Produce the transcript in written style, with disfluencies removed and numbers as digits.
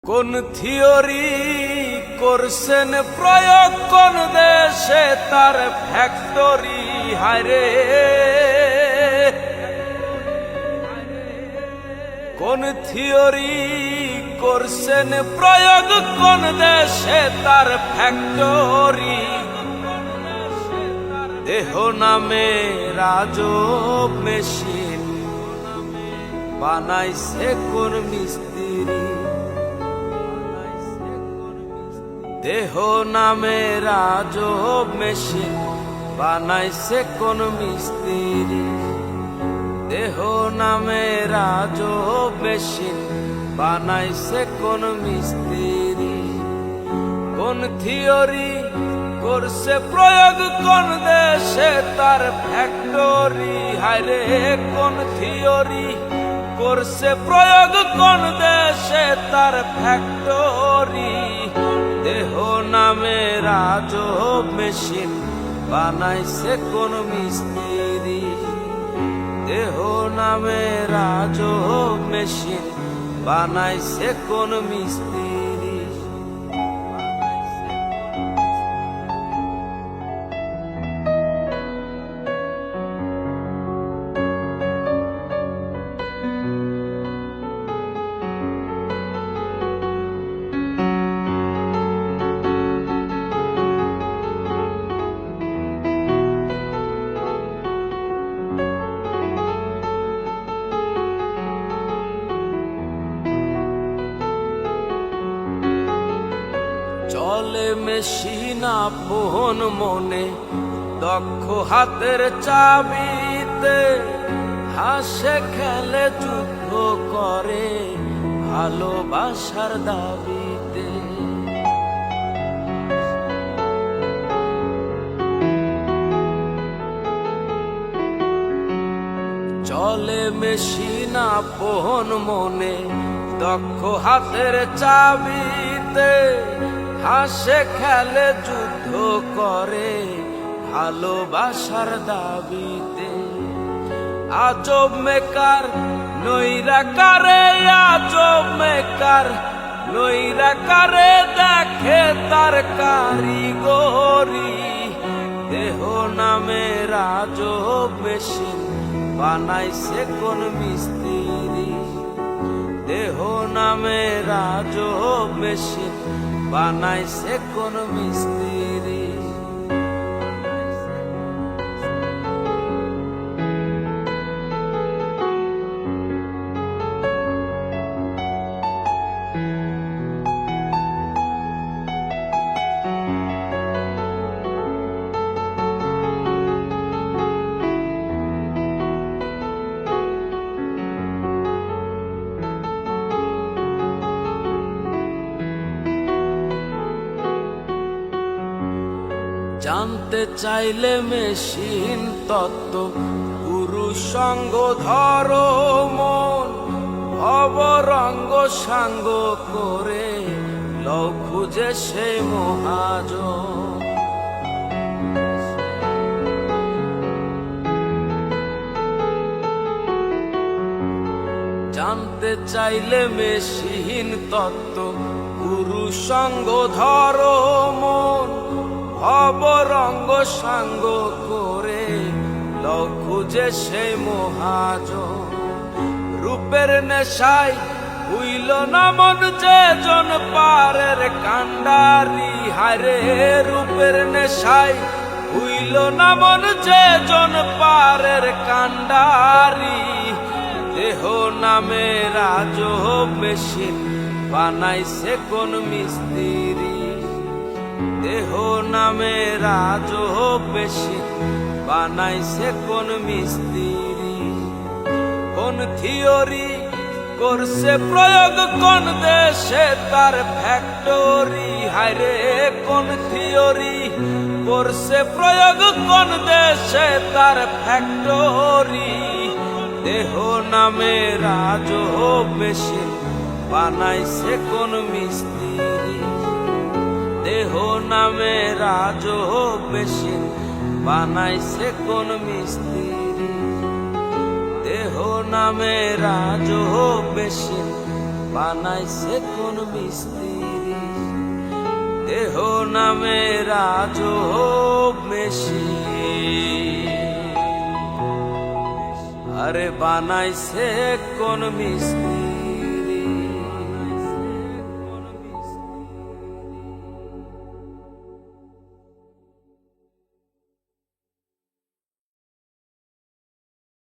কোন থিওরি করছেন প্রয়োগ কোন দেশে তার ফ্যাক্টরি হায়রে। কোন থিওরি করছেন প্রয়োগ কোন দেশে তার ফ্যাক্টরি। দেহ নামে রাজব মেশিন বানাইছে কোন মিস্ত্রি। দেহ নামে রাজব মেশিন বানাইছে কোন মিস্ত্রি। দেহ নামে রাজব মেশিন বানাইছে কোন মিস্ত্রি। কোন থিওরি করছে প্রয়োগ কোন দেশে তার ফ্যাক্টরি হায়রে। কোন থিওরি করছে প্রয়োগ কোন দেশে তার ফ্যাক্টরি। দেহ নামে রাজব মেশিন বানাইছে কোন মিস্ত্রি। দেহ নামে রাজব মেশিন বানাইছে কোন মিস্ত্রি। চলে মেশিন আপন মনে দক্ষ হাতের চাবিতে। হাসে খেলে যুদ্ধ করে ভালোবাসার দাবিতে। চলে মেশিন আপন মনে দক্ষ হাতের চাবিতে। হাসে খেলে যুদ্ধ করে ভালোবাসার দাবিতে। আজব মেকার নৈরাকারে আজব মেকার নৈরাকারে দেখে তার কারিগরি। দেহ নামে রাজব মেশিন বানাইছে কোন মিস্ত্রি। দেহ নামে রাজব মেশিন বানাইছে কোন মিস্ত্রি। জানতে চাইলে মেশিন তত্ত্ব পুরুষ সঙ্গ ধরো মন। অবরঙ্গ সাঙ্গ করে লও খুঁজে সে মহাজন। জানতে চাইলে মেশিন তত্ত্ব পুরুষ সঙ্গ ধরো মন। অবরঙ্গ সাঙ্গ করে লও খুঁজে সে মহাজন। রূপের নেশায় হইল না মন যে জন পারের কান্ডারি হায়রে। রূপের নেশায় হইল না মন যে জন পারের কান্ডারি। দেহ নামে রাজব মেশিন বানাইছে কোন মিস্ত্রি। দেহ নামে রাজব মেশিন বানাইছে কোন মিস্ত্রি। কোন থিওরি করছে প্রয়োগ কোন দেশে তার ফ্যাক্টরি হায়রে। কোন থিওরি করছে প্রয়োগ কোন দেশে তার ফ্যাক্টরি। দেহ নামে রাজব মেশিন বানাইছে কোন মিস্ত্রি। দেহ নামে রাজব মেশিন বানাইছে কোন মিস্ত্রি। দেহ নামে রাজব মেশিন বানাইছে কোন মিস্ত্রি, দেহ নামে রাজব মেশিন। আরে বানাইছে কোন মিস্ত্রি,